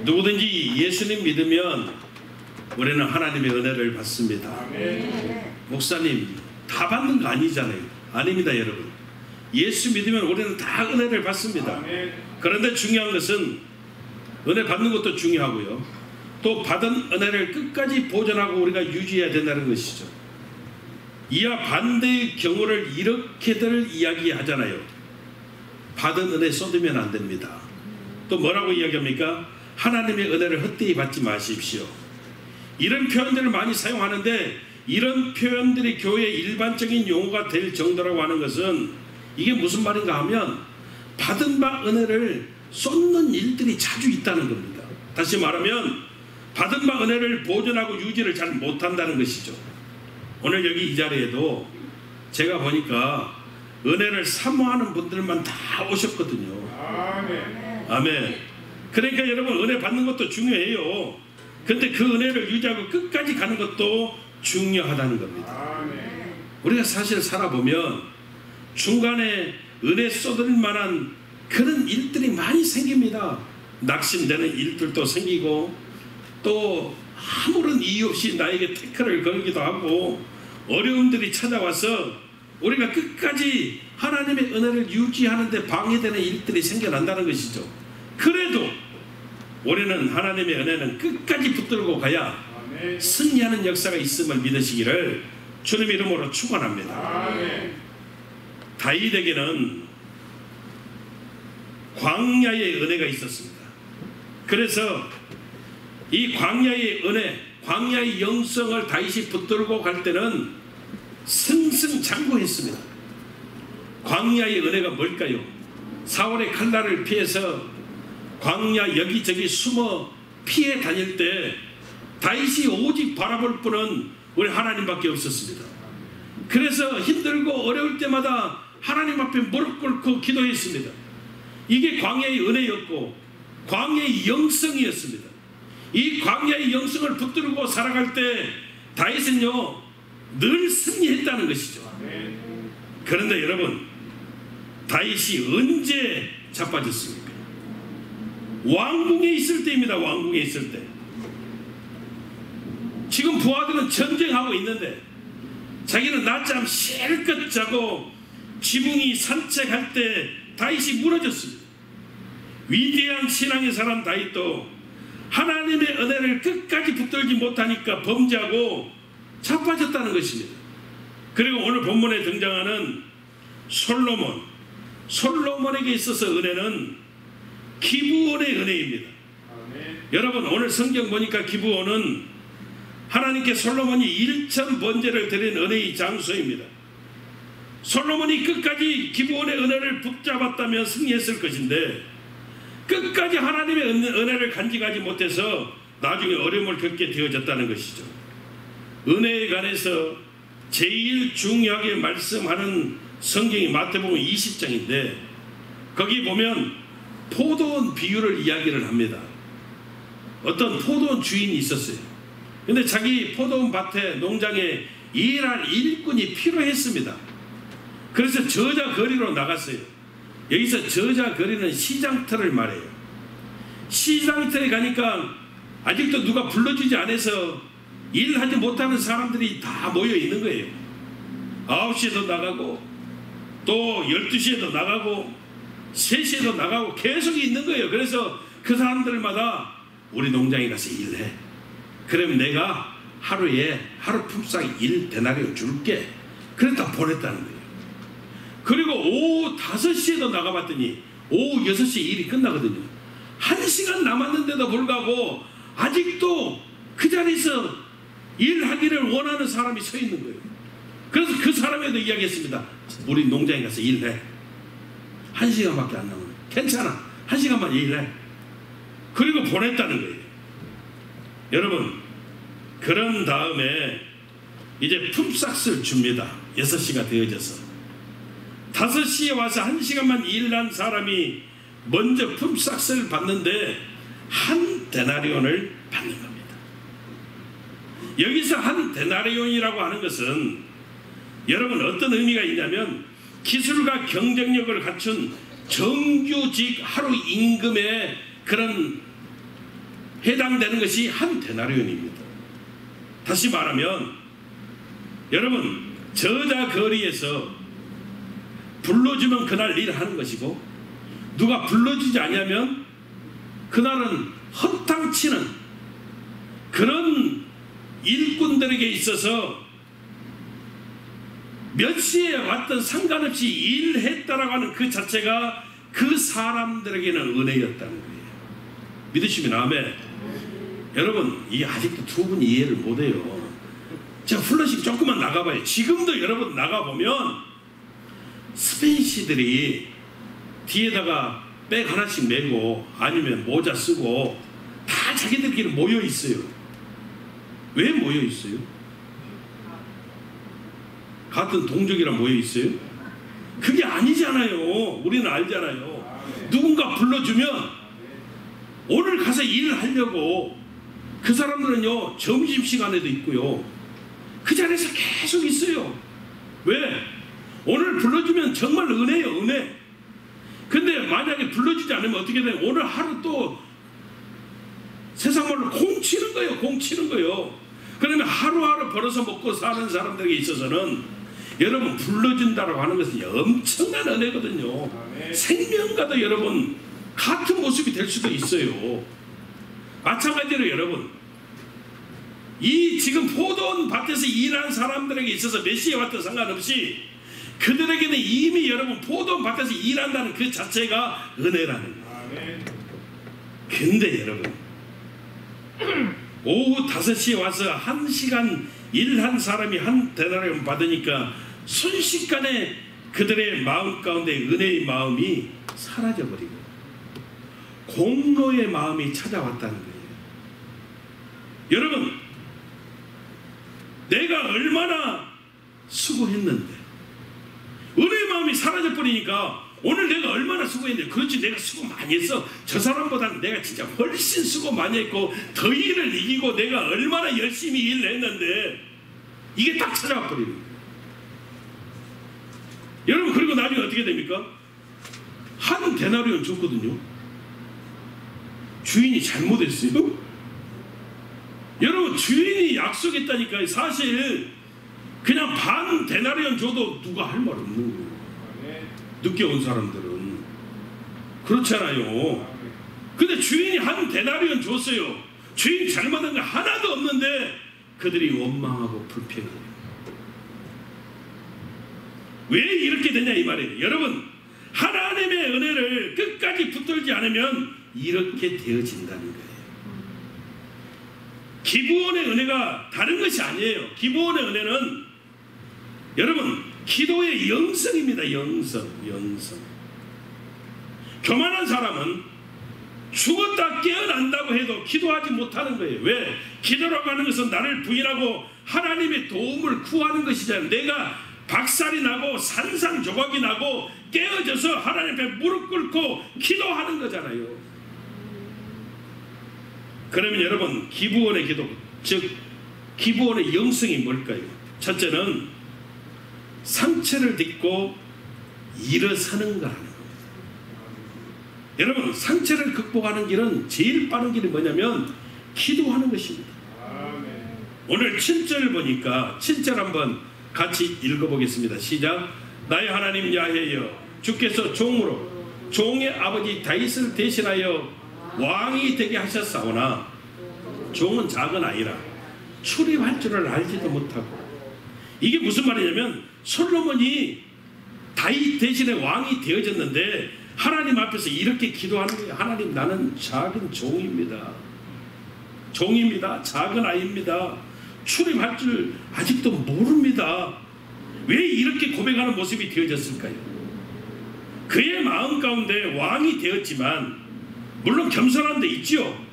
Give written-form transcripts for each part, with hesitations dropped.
누구든지 예수님 믿으면 우리는 하나님의 은혜를 받습니다. 목사님 다 받는 거 아니잖아요. 아닙니다 여러분. 예수 믿으면 우리는 다 은혜를 받습니다. 그런데 중요한 것은 은혜 받는 것도 중요하고요, 또 받은 은혜를 끝까지 보존하고 우리가 유지해야 된다는 것이죠. 이와 반대의 경우를 이렇게들 이야기하잖아요. 받은 은혜 쏟으면 안 됩니다. 또 뭐라고 이야기합니까? 하나님의 은혜를 헛되이 받지 마십시오. 이런 표현들을 많이 사용하는데, 이런 표현들이 교회의 일반적인 용어가 될 정도라고 하는 것은 이게 무슨 말인가 하면 받은 바 은혜를 쏟는 일들이 자주 있다는 겁니다. 다시 말하면 받은 바 은혜를 보존하고 유지를 잘 못한다는 것이죠. 오늘 여기 이 자리에도 제가 보니까 은혜를 사모하는 분들만 다 오셨거든요. 아멘. 그러니까 여러분, 은혜 받는 것도 중요해요. 근데 그 은혜를 유지하고 끝까지 가는 것도 중요하다는 겁니다. 우리가 사실 살아보면 중간에 은혜 쏟을 만한 그런 일들이 많이 생깁니다. 낙심되는 일들도 생기고, 또 아무런 이유 없이 나에게 태클을 걸기도 하고, 어려움들이 찾아와서 우리가 끝까지 하나님의 은혜를 유지하는 데 방해되는 일들이 생겨난다는 것이죠. 그래도 우리는 하나님의 은혜는 끝까지 붙들고 가야 승리하는 역사가 있음을 믿으시기를 주님 이름으로 축원합니다. 다윗에게는 광야의 은혜가 있었습니다. 그래서 이 광야의 은혜, 광야의 영성을 다윗이 붙들고 갈 때는 승승장구했습니다. 광야의 은혜가 뭘까요? 사울의 칼날을 피해서 광야 여기저기 숨어 피해 다닐 때 다윗이 오직 바라볼 분은 우리 하나님밖에 없었습니다. 그래서 힘들고 어려울 때마다 하나님 앞에 무릎 꿇고 기도했습니다. 이게 광야의 은혜였고 광야의 영성이었습니다. 이 광야의 영성을 붙들고 살아갈 때 다윗은요 늘 승리했다는 것이죠. 그런데 여러분, 다윗이 언제 자빠졌습니까? 왕궁에 있을 때입니다. 왕궁에 있을 때. 지금 부하들은 전쟁하고 있는데 자기는 낮잠 실컷 자고 지붕이 산책할 때 다윗이 무너졌습니다. 위대한 신앙의 사람 다윗도 하나님의 은혜를 끝까지 붙들지 못하니까 범죄하고 자빠졌다는 것입니다. 그리고 오늘 본문에 등장하는 솔로몬에게 있어서 은혜는 기브온의 은혜입니다. 여러분, 오늘 성경 보니까 기브온은 하나님께 솔로몬이 1천 번제를 드린 은혜의 장소입니다. 솔로몬이 끝까지 기브온의 은혜를 붙잡았다면 승리했을 것인데 끝까지 하나님의 은혜를 간직하지 못해서 나중에 어려움을 겪게 되어졌다는 것이죠. 은혜에 관해서 제일 중요하게 말씀하는 성경이 마태복음 20장인데 거기 보면 포도원 비유를 이야기를 합니다. 어떤 포도원 주인이 있었어요. 근데 자기 포도원 밭에 농장에 일할 일꾼이 필요했습니다. 그래서 저자거리로 나갔어요. 여기서 저자거리는 시장터를 말해요. 시장터에 가니까 아직도 누가 불러주지 않아서 일하지 못하는 사람들이 다 모여 있는 거예요. 9시에도 나가고 또 12시에도 나가고 3시에도 나가고 계속 있는 거예요. 그래서 그 사람들마다 우리 농장에 가서 일해. 그러면 내가 하루에 하루 품삯 1데나리온 줄게. 그랬다 보냈다는 거예요. 그리고 오후 5시에도 나가봤더니 오후 6시에 일이 끝나거든요. 1시간 남았는데도 불구하고 아직도 그 자리에서 일하기를 원하는 사람이 서 있는 거예요. 그래서 그 사람에도 이야기했습니다. 우리 농장에 가서 일해. 1시간밖에 안 남았네. 괜찮아. 1시간만 일해. 그리고 보냈다는 거예요. 여러분, 그런 다음에 이제 품삯을 줍니다. 6시가 되어져서 5시에 와서 1시간만 일한 사람이 먼저 품삯을 받는데 1데나리온을 받는 겁니다. 여기서 1데나리온이라고 하는 것은 여러분 어떤 의미가 있냐면 기술과 경쟁력을 갖춘 정규직 하루 임금의 그런 해당되는 것이 한 데나리온입니다. 다시 말하면 여러분, 저자 거리에서 불러주면 그날 일하는 것이고, 누가 불러주지 않으면 그날은 허탕치는 그런 일꾼들에게 있어서 몇 시에 왔든 상관없이 일했다라고 하는 그 자체가 그 사람들에게는 은혜였다는 거예요. 믿으시면 아멘. 여러분, 이 아직도 두 분이 이해를 못해요. 제가 플러싱 조금만 나가봐요. 지금도 여러분 나가보면 스페인시들이 뒤에다가 백 하나씩 메고 아니면 모자 쓰고 다 자기들끼리 모여 있어요. 왜 모여 있어요? 같은 동족이랑 모여 있어요? 그게 아니잖아요. 우리는 알잖아요. 누군가 불러주면 오늘 가서 일을 하려고, 그 사람들은요 점심시간에도 있고요 그 자리에서 계속 있어요. 왜? 오늘 불러주면 정말 은혜예요, 은혜. 근데 만약에 불러주지 않으면 어떻게 돼요? 오늘 하루 또 세상 말로 공치는 거예요. 공치는 거예요. 그러면 하루하루 벌어서 먹고 사는 사람들에게 있어서는 여러분, 불러준다라고 하는 것은 엄청난 은혜거든요. 생명과도 여러분 같은 모습이 될 수도 있어요. 마찬가지로 여러분, 이 지금 포도원 밭에서 일하는 사람들에게 있어서 몇 시에 왔든 상관없이 그들에게는 이미 여러분 포도원 밭에서 일한다는 그 자체가 은혜라는 거예요. 근데 여러분, 오후 5시에 와서 1시간 일한 사람이 한 데나리온 받으니까 순식간에 그들의 마음 가운데 은혜의 마음이 사라져버리고 공로의 마음이 찾아왔다는 거예요. 여러분, 내가 얼마나 수고했는데 은혜의 마음이 사라져버리니까 오늘 내가 얼마나 수고했는데, 그렇지 내가 수고 많이 했어, 저 사람보다는 내가 진짜 훨씬 수고 많이 했고 더 일을 이기고 내가 얼마나 열심히 일을 했는데, 이게 딱 찾아와 버리는 거예요. 여러분, 그리고 나중에 어떻게 됩니까? 한 데나리온 줬거든요. 주인이 잘못했어요. 여러분, 주인이 약속했다니까요. 사실 그냥 반 데나리온 줘도 누가 할 말 없는 거예요. 늦게 온 사람들은 그렇잖아요. 근데 주인이 한 데나리온 줬어요. 주인 잘못한 거 하나도 없는데 그들이 원망하고 불평해요. 왜 이렇게 되냐 이 말이에요. 여러분, 하나님의 은혜를 끝까지 붙들지 않으면 이렇게 되어진다는 거예요. 기브온의 은혜가 다른 것이 아니에요. 기브온의 은혜는 여러분, 기도의 영성입니다. 영성. 교만한 사람은 죽었다 깨어난다고 해도 기도하지 못하는 거예요. 왜? 기도라고 하는 것은 나를 부인하고 하나님의 도움을 구하는 것이잖아요. 내가 박살이 나고 산산조각이 나고 깨어져서 하나님 앞에 무릎 꿇고 기도하는 거잖아요. 그러면 여러분, 기브온의 기도, 즉 기브온의 영성이 뭘까요? 첫째는 상처를 딛고 일어서는 거라는 겁니다. 여러분, 상처를 극복하는 길은 제일 빠른 길이 뭐냐면 기도하는 것입니다. 오늘 7절 보니까 7절 한번 같이 읽어보겠습니다. 시작. 나의 하나님 야훼여, 주께서 종으로 종의 아버지 다윗을 대신하여 왕이 되게 하셨사오나 종은 작은 아이라 출입할 줄을 알지도 못하고. 이게 무슨 말이냐면 솔로몬이 다윗 대신에 왕이 되어졌는데 하나님 앞에서 이렇게 기도하는 거예요. 하나님, 나는 작은 종입니다. 작은 아이입니다. 출입할 줄 아직도 모릅니다. 왜 이렇게 고백하는 모습이 되어졌을까요? 그의 마음 가운데 왕이 되었지만 물론 겸손한 데 있죠.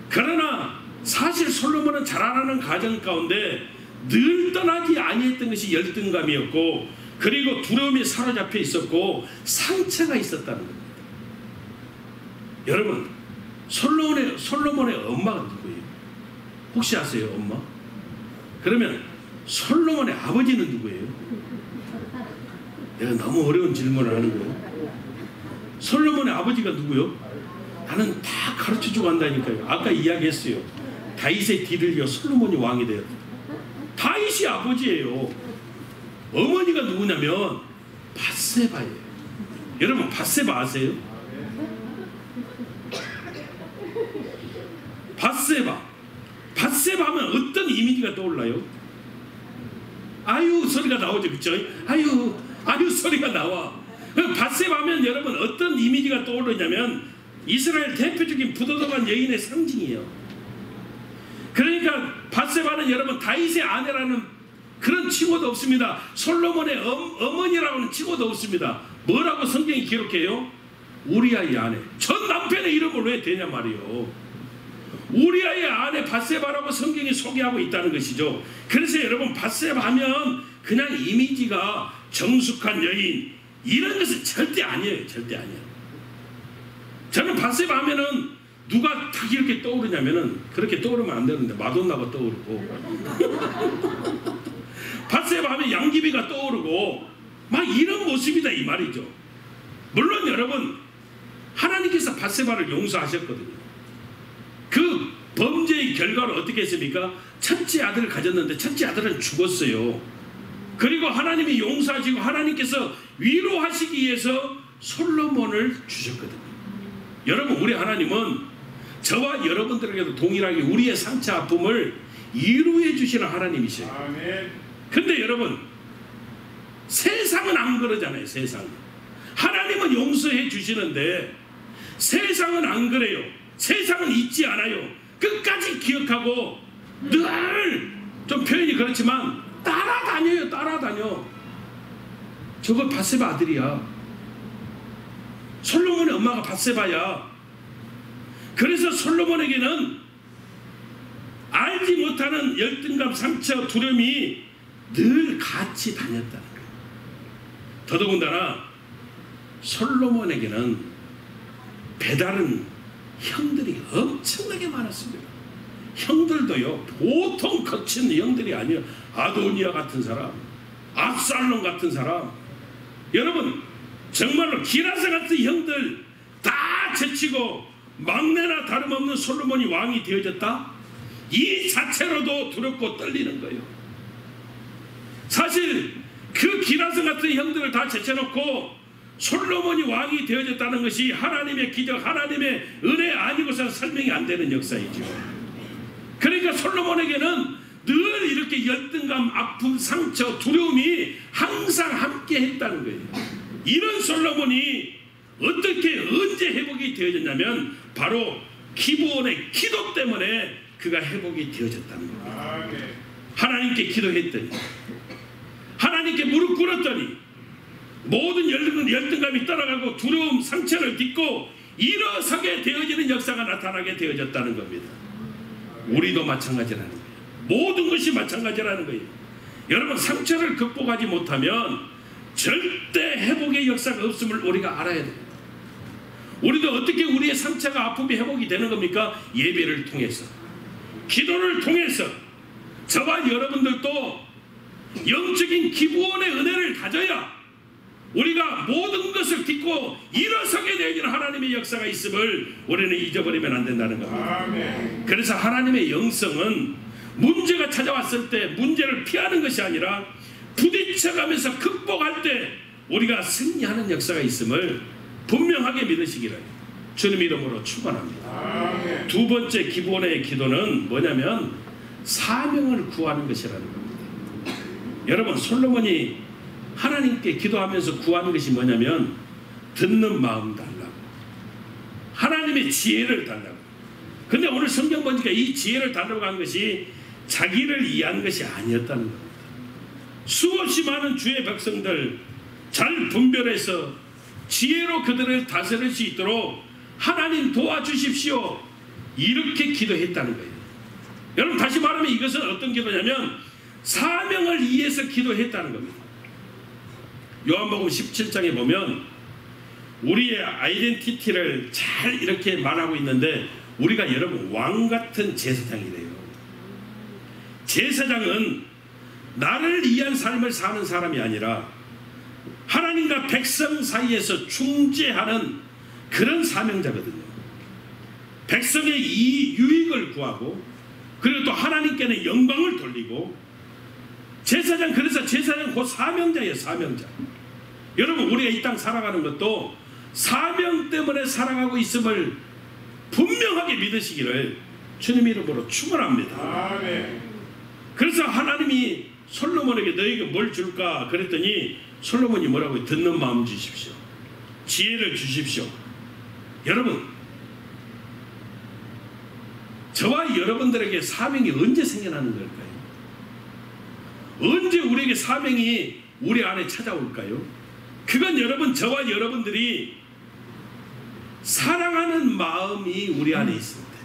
그러나 사실 솔로몬은 자라나는 가정 가운데 늘 떠나지 아니했던 것이 열등감이었고, 그리고 두려움에 사로잡혀 있었고 상처가 있었다는 겁니다. 여러분, 솔로몬의 엄마가 누구예요? 혹시 아세요? 엄마? 그러면 솔로몬의 아버지는 누구예요? 내가 너무 어려운 질문을 하는 거예요. 솔로몬의 아버지가 누구요? 나는 다 가르쳐주고 한다니까요. 아까 이야기했어요. 다윗의 뒤를 이어 솔로몬이 왕이 되었다. 다윗이 아버지예요. 어머니가 누구냐면 밧세바예요. 여러분 밧세바 아세요? 밧세바 하면 어떤 이미지가 떠올라요? 아유 소리가 나오죠. 그렇죠? 아유 소리가 나와. 밧세바 하면 여러분 어떤 이미지가 떠오르냐면 이스라엘 대표적인 부도덕한 여인의 상징이에요. 그러니까 밧세바는 여러분 다윗의 아내라는 그런 칭호도 없습니다. 솔로몬의 어머니라고는 칭호도 없습니다. 뭐라고 성경이 기록해요? 우리아의 아내. 전 남편의 이름을 왜 대냐 말이에요. 우리아의 아내 밧세바라고 성경이 소개하고 있다는 것이죠. 그래서 여러분 밧세바 하면 그냥 이미지가 정숙한 여인 이런 것은 절대 아니에요. 절대 아니에요. 저는 밧세바 하면은 누가 딱 이렇게 떠오르냐면은 그렇게 떠오르면 안 되는데 마돈나가 떠오르고 밧세바 하면 양귀비가 떠오르고 막 이런 모습이다 이 말이죠. 물론 여러분 하나님께서 밧세바를 용서하셨거든요. 그 범죄의 결과로 어떻게 했습니까? 첫째 아들을 가졌는데 첫째 아들은 죽었어요. 그리고 하나님이 용서하시고 하나님께서 위로하시기 위해서 솔로몬을 주셨거든요. 여러분 우리 하나님은 저와 여러분들에게도 동일하게 우리의 상처 아픔을 위로해 주시는 하나님이셔요. 근데 여러분 세상은 안 그러잖아요. 세상은 하나님은 용서해 주시는데 세상은 안 그래요. 세상은 잊지 않아요. 끝까지 기억하고 늘 좀 표현이 그렇지만 따라다녀요. 따라다녀. 저거 밧세바 아들이야. 솔로몬의 엄마가 밧세바야. 그래서 솔로몬에게는 알지 못하는 열등감, 상처, 두려움이 늘 같이 다녔다는 거예요. 더더군다나 솔로몬에게는 배다른 형들이 엄청나게 많았습니다. 형들도요 보통 거친 형들이 아니에요. 아도니아 같은 사람, 압살롬 같은 사람, 여러분 정말로 기라사 같은 형들 다 제치고 막내나 다름없는 솔로몬이 왕이 되어졌다? 이 자체로도 두렵고 떨리는 거예요. 사실 그 기라사 같은 형들을 다 제쳐놓고 솔로몬이 왕이 되어졌다는 것이 하나님의 기적, 하나님의 은혜 아니고서는 설명이 안 되는 역사이죠. 그러니까 솔로몬에게는 늘 이렇게 열등감, 아픔, 상처, 두려움이 항상 함께 했다는 거예요. 이런 솔로몬이 어떻게 언제 회복이 되어졌냐면 바로 기브온의 기도 때문에 그가 회복이 되어졌다는 겁니다. 하나님께 기도했더니 하나님께 무릎 꿇었더니 모든 열등감이 떠나가고 두려움, 상처를 딛고 일어서게 되어지는 역사가 나타나게 되어졌다는 겁니다. 우리도 마찬가지라는 거예요. 모든 것이 마찬가지라는 거예요. 여러분 상처를 극복하지 못하면 절대 회복의 역사가 없음을 우리가 알아야 돼요. 우리도 어떻게 우리의 상처가 아픔이 회복이 되는 겁니까? 예배를 통해서, 기도를 통해서. 저와 여러분들도 영적인 기브온의 은혜를 가져야 우리가 모든 것을 딛고 일어서게 되어지는 하나님의 역사가 있음을 우리는 잊어버리면 안 된다는 겁니다. 아멘. 그래서 하나님의 영성은 문제가 찾아왔을 때 문제를 피하는 것이 아니라 부딪혀가면서 극복할 때 우리가 승리하는 역사가 있음을 분명하게 믿으시기를 주님 이름으로 축원합니다. 아멘. 두 번째 기브온의 기도는 뭐냐면 사명을 구하는 것이라는 겁니다. 여러분 솔로몬이 하나님께 기도하면서 구하는 것이 뭐냐면 듣는 마음 달라고, 하나님의 지혜를 달라고. 근데 오늘 성경 보니까 이 지혜를 달라고 한 것이 자기를 이해한 것이 아니었다는 겁니다. 수없이 많은 주의 백성들 잘 분별해서 지혜로 그들을 다스릴 수 있도록 하나님 도와주십시오 이렇게 기도했다는 거예요. 여러분 다시 말하면 이것은 어떤 기도냐면 사명을 위해서 기도했다는 겁니다. 요한복음 17장에 보면 우리의 아이덴티티를 잘 이렇게 말하고 있는데 우리가 여러분 왕같은 제사장이래요. 제사장은 나를 위한 삶을 사는 사람이 아니라 하나님과 백성 사이에서 중재하는 그런 사명자거든요. 백성의 유익을 구하고, 그리고 또 하나님께는 영광을 돌리고, 제사장, 그래서 제사장 곧 사명자예요. 사명자. 여러분, 우리가 이 땅 살아가는 것도 사명 때문에 살아가고 있음을 분명하게 믿으시기를 주님 이름으로 축원합니다. 아멘. 그래서 하나님이 솔로몬에게 너에게 뭘 줄까 그랬더니 솔로몬이 뭐라고요? 듣는 마음 주십시오. 지혜를 주십시오. 여러분, 저와 여러분들에게 사명이 언제 생겨나는 걸까요? 언제 우리에게 사명이 우리 안에 찾아올까요? 그건 여러분, 저와 여러분들이 사랑하는 마음이 우리 안에 있습니다.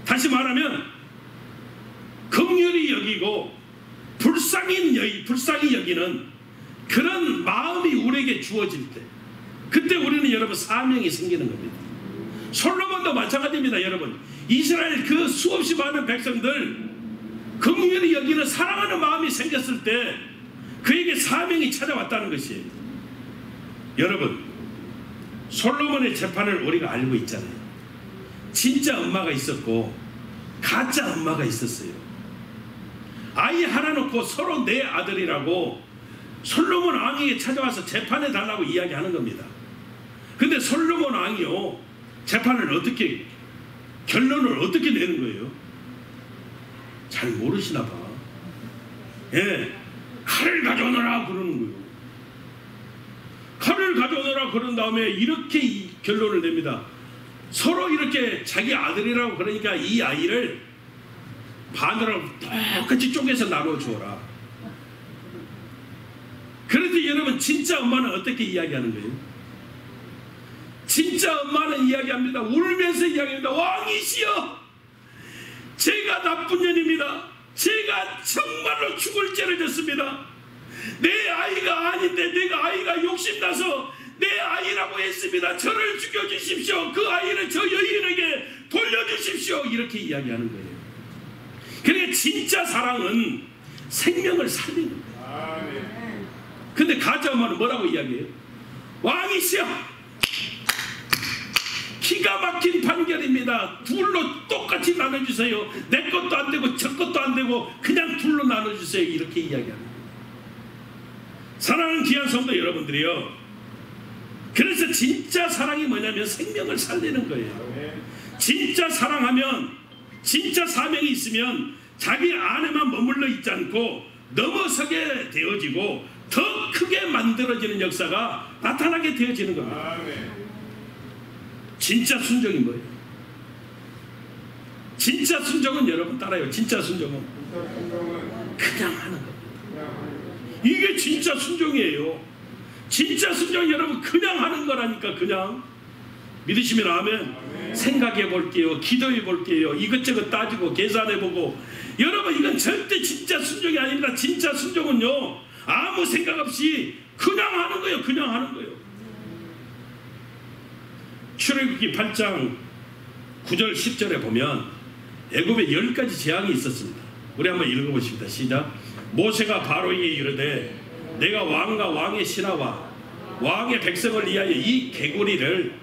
다시 말하면 긍휼히 여기고 불쌍히 여기는 그런 마음이 우리에게 주어질 때, 그때 우리는 여러분 사명이 생기는 겁니다. 솔로몬도 마찬가지입니다. 여러분, 이스라엘 그 수없이 많은 백성들 긍휼히 여기는 사랑하는 마음이 생겼을 때 그에게 사명이 찾아왔다는 것이에요. 여러분, 솔로몬의 재판을 우리가 알고 있잖아요. 진짜 엄마가 있었고 가짜 엄마가 있었어요. 아이 하나 놓고 서로 내 아들이라고 솔로몬 왕에게 찾아와서 재판해 달라고 이야기하는 겁니다. 근데 솔로몬 왕이요, 재판을 어떻게, 결론을 어떻게 내는 거예요? 잘 모르시나 봐. 예, 칼을 가져오너라 그러는 거예요. 칼을 가져오너라 그런 다음에 이렇게 이 결론을 냅니다. 서로 이렇게 자기 아들이라고 그러니까 이 아이를 반으로 똑같이 쪼개서 나눠 주어라. 그런데 여러분, 진짜 엄마는 어떻게 이야기하는 거예요? 진짜 엄마는 이야기합니다. 울면서 이야기합니다. 왕이시여, 제가 나쁜 년입니다. 제가 정말로 죽을 죄를 졌습니다. 내 아이가 아닌데 내가 아이가 욕심나서 내 아이라고 했습니다. 저를 죽여주십시오. 그 아이를 저 여인에게 돌려주십시오. 이렇게 이야기하는 거예요. 그러니까 진짜 사랑은 생명을 살리는 거예요. 근데 가짜 엄마는 뭐라고 이야기해요? 왕이시여, 기가 막힌 판결입니다. 둘로 똑같이 나눠주세요. 내 것도 안 되고 저 것도 안 되고 그냥 둘로 나눠주세요. 이렇게 이야기합니다. 사랑하는 귀한 성도 여러분들이요, 그래서 진짜 사랑이 뭐냐면 생명을 살리는 거예요. 진짜 사랑하면, 진짜 사명이 있으면 자기 안에만 머물러 있지 않고 넘어서게 되어지고 더 크게 만들어지는 역사가 나타나게 되어지는 겁니다. 진짜 순종이 뭐예요? 진짜 순종은 여러분 따라요. 진짜 순종은 그냥 하는 겁니다. 이게 진짜 순종이에요. 진짜 순종 여러분 그냥 하는 거라니까. 그냥 믿으시면 아멘. 생각해 볼게요. 기도해 볼게요. 이것저것 따지고 계산해 보고. 여러분, 이건 절대 진짜 순종이 아닙니다. 진짜 순종은요, 아무 생각 없이 그냥 하는 거예요. 그냥 하는 거예요. 출애굽기 8장 9절 10절에 보면 애굽에 10가지 재앙이 있었습니다. 우리 한번 읽어보십니다. 시작. 모세가 바로에게 이르되 내가 왕과 왕의 신하와 왕의 백성을 위하여 이 개구리를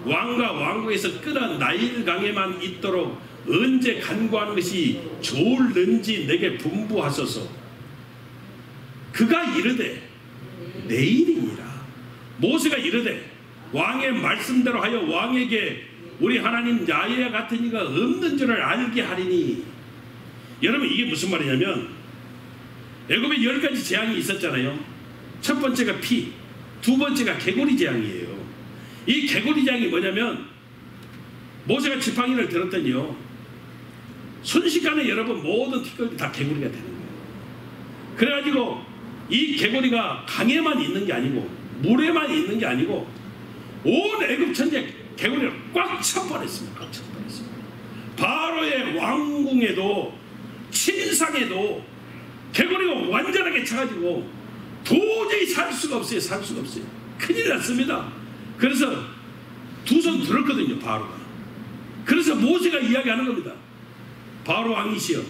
왕과 왕국에서 끌어 나일강에만 있도록 언제 간구하는 것이 좋을는지 내게 분부하소서. 그가 이르되 내일이니라. 모세가 이르되 왕의 말씀대로 하여 왕에게 우리 하나님 야훼와 같은 이가 없는 줄을 알게 하리니. 여러분, 이게 무슨 말이냐면 애굽에 10가지 재앙이 있었잖아요. 첫 번째가 피, 두 번째가 개구리 재앙이에요. 이 개구리 재앙이 뭐냐면 모세가 지팡이를 들었더니요, 순식간에 여러분 모든 티끌이 다 개구리가 되는 거예요. 그래가지고 이 개구리가 강에만 있는 게 아니고 물에만 있는 게 아니고 온 애굽 전체 개구리를 꽉 차버렸습니다. 꽉 차버렸습니다. 바로의 왕궁에도 침상에도 개구리가 완전하게 차가지고 도저히 살 수가 없어요. 살 수가 없어요. 큰일 났습니다. 그래서 두 손 들었거든요, 바로가. 그래서 모세가 이야기하는 겁니다. 바로 왕이시여,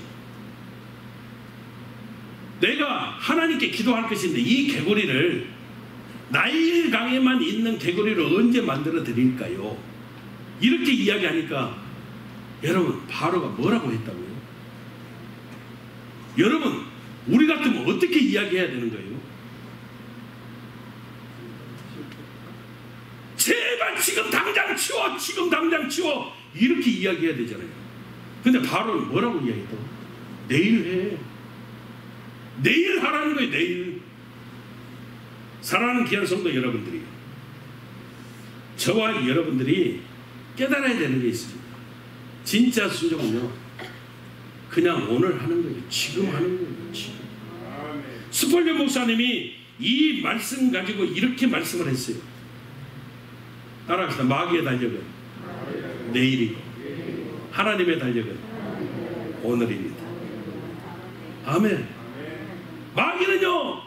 내가 하나님께 기도할 것인데 이 개구리를 나일강에만 있는 개구리를 언제 만들어 드릴까요? 이렇게 이야기하니까 여러분 바로가 뭐라고 했다고요? 여러분 우리 같으면 어떻게 이야기해야 되는 거예요? 제발 지금 당장 치워, 지금 당장 치워, 이렇게 이야기해야 되잖아요. 근데 바로는 뭐라고 이야기했다고? 내일 해. 내일 하라는 거예요. 내일. 사랑하는 귀한 성도 여러분들이, 저와 여러분들이 깨달아야 되는 게 있습니다. 진짜 순종은요, 그냥 오늘 하는 거예요. 지금 하는 거예요. 지금. 스폴전 목사님이 이 말씀 가지고 이렇게 말씀을 했어요. 따라합시다. 마귀의 달력은 내일이고 하나님의 달력은 오늘입니다. 아멘. 마귀는요,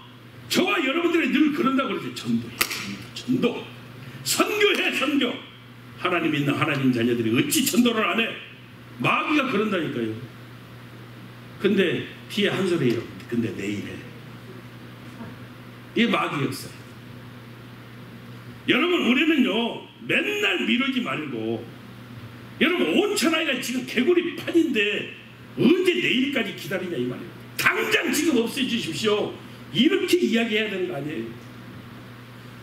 저와 여러분들이 늘 그런다고 그러죠. 전도해, 전도. 선교해, 선교. 하나님 있는 하나님 자녀들이 어찌 전도를 안 해? 마귀가 그런다니까요. 근데 뒤에 한 소리예요. 근데 내일 해. 이게 마귀 역사예요. 여러분, 우리는요 맨날 미루지 말고, 여러분 온 천하가 지금 개구리 판인데 언제 내일까지 기다리냐 이 말이에요. 당장 지금 없애주십시오, 이렇게 이야기해야 되는 거 아니에요.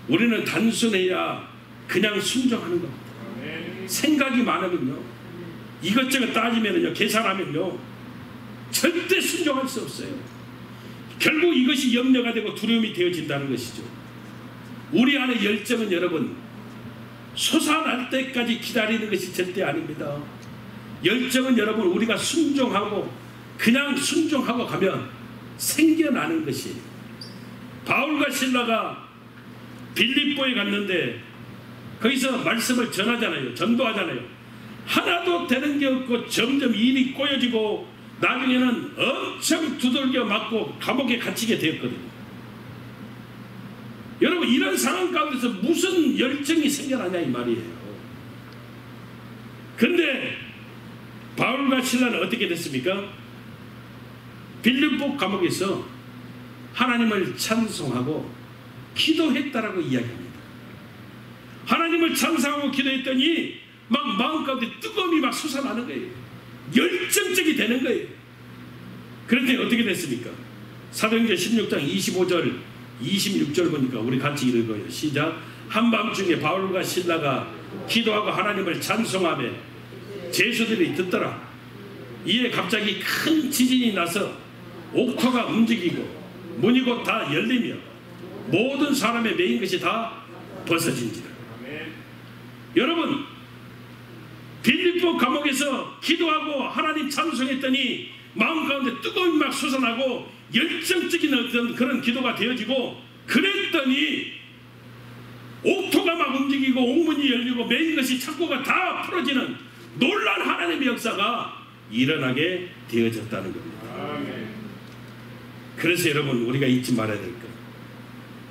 우리는 단순해야 그냥 순종하는 겁니다. 생각이 많으면요, 이것저것 따지면요, 계산하면요 절대 순종할 수 없어요. 결국 이것이 염려가 되고 두려움이 되어진다는 것이죠. 우리 안에 열정은 여러분 솟아날 때까지 기다리는 것이 절대 아닙니다. 열정은 여러분 우리가 순종하고 그냥 순종하고 가면 생겨나는 것이에요. 바울과 실라가 빌립보에 갔는데 거기서 말씀을 전하잖아요. 전도하잖아요. 하나도 되는 게 없고 점점 일이 꼬여지고 나중에는 엄청 두들겨 맞고 감옥에 갇히게 되었거든요. 여러분, 이런 상황 가운데서 무슨 열정이 생겨나냐 이 말이에요. 그런데 바울과 실라는 어떻게 됐습니까? 빌립보 감옥에서 하나님을 찬송하고 기도했다라고 이야기합니다. 하나님을 찬송하고 기도했더니 막 마음 가운데 뜨거움이 막 솟아나는 거예요. 열정적이 되는 거예요. 그런데 어떻게 됐습니까? 사도행전 16장 25절 26절 보니까 우리 같이 읽어요. 시작. 한밤중에 바울과 실라가 기도하고 하나님을 찬송하며 제수들이 듣더라. 이에 갑자기 큰 지진이 나서 옥토가 움직이고 문이 곧 다 열리며 모든 사람의 매인 것이 다 벗어진지라. 여러분, 빌립보 감옥에서 기도하고 하나님 찬송했더니 마음 가운데 뜨거움이 막 솟아나고 열정적인 어떤 그런 기도가 되어지고, 그랬더니 옥토가 막 움직이고 옥문이 열리고 매인 것이 창고가 다 풀어지는 놀라운 하나님의 역사가 일어나게 되어졌다는 겁니다. 그래서 여러분, 우리가 잊지 말아야 될 것,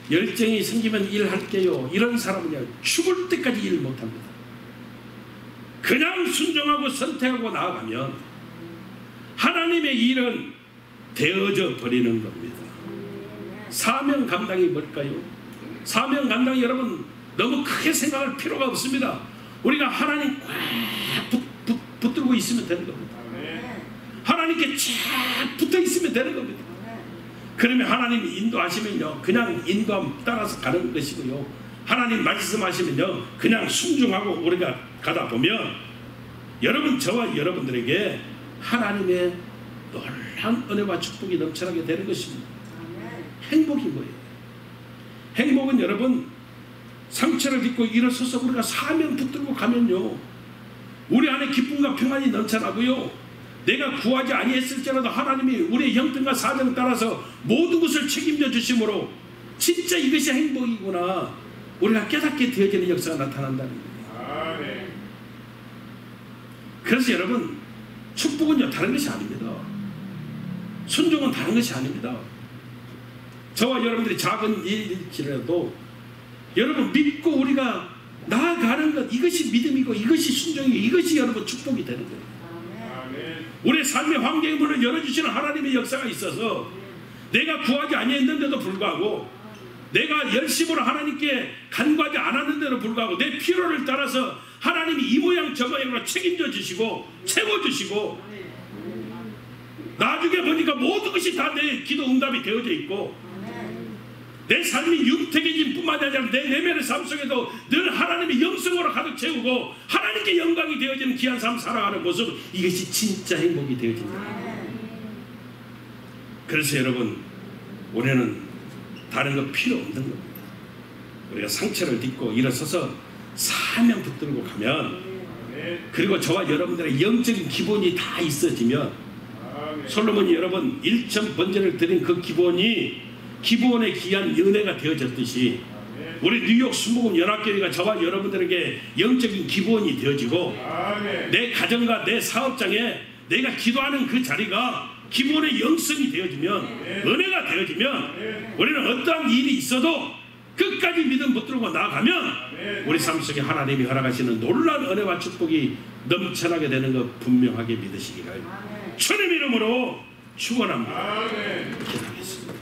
열정이 생기면 일할게요, 이런 사람은요 죽을 때까지 일 못합니다. 그냥 순종하고 선택하고 나아가면 하나님의 일은 되어져 버리는 겁니다. 사명 감당이 뭘까요? 사명 감당이 여러분 너무 크게 생각할 필요가 없습니다. 우리가 하나님 꽉 붙들고 있으면 되는 겁니다. 하나님께 쫙 붙어 있으면 되는 겁니다. 그러면 하나님이 인도하시면요 그냥 인도함 따라서 가는 것이고요, 하나님 말씀하시면요 그냥 순종하고 우리가 가다 보면 여러분, 저와 여러분들에게 하나님의 놀라운 은혜와 축복이 넘쳐나게 되는 것입니다. 행복이 뭐예요? 행복은 여러분 상처를 입고 일어서서 우리가 사명 붙들고 가면요 우리 안에 기쁨과 평안이 넘쳐나고요, 내가 구하지 아니했을지라도 하나님이 우리의 형편과 사정을 따라서 모든 것을 책임져 주심으로 진짜 이것이 행복이구나 우리가 깨닫게 되어지는 역사가 나타난다는 거예요. 그래서 여러분, 축복은요 다른 것이 아닙니다. 순종은 다른 것이 아닙니다. 저와 여러분들이 작은 일일지라도 여러분 믿고 우리가 나아가는 것, 이것이 믿음이고 이것이 순종이고 이것이 여러분 축복이 되는 거예요. 우리의 삶의 환경의 문을 열어주시는 하나님의 역사가 있어서 내가 구하지 아니했는데도 불구하고, 내가 열심으로 하나님께 간구하지 않았는데도 불구하고 내 필요를 따라서 하나님이 이 모양 저 모양으로 책임져 주시고 채워주시고 나중에 보니까 모든 것이 다 내 기도 응답이 되어져 있고 내 삶이 윤택해진 뿐만 아니라 내 내면의 삶 속에도 늘 하나님의 영성으로 가득 채우고 하나님께 영광이 되어지는 귀한 삶 살아가는 모습, 이것이 진짜 행복이 되어집니다. 그래서 여러분, 우리는 다른 거 필요 없는 겁니다. 우리가 상처를 딛고 일어서서 사명 붙들고 가면, 그리고 저와 여러분들의 영적인 기본이 다 있어지면, 솔로몬이 여러분 1천 번제를 드린 그 기본의 귀한 은혜가 되어졌듯이 우리 뉴욕 순복음 연합교회가 저와 여러분들에게 영적인 기본이 되어지고 내 가정과 내 사업장에 내가 기도하는 그 자리가 기본의 영성이 되어지면, 은혜가 되어지면, 우리는 어떠한 일이 있어도 끝까지 믿음 붙들고 나아가면 우리 삶 속에 하나님이 허락하시는 놀라운 은혜와 축복이 넘쳐나게 되는 것 분명하게 믿으시기 바랍니다. 주님 이름으로 축원합니다. 기도하겠습니다.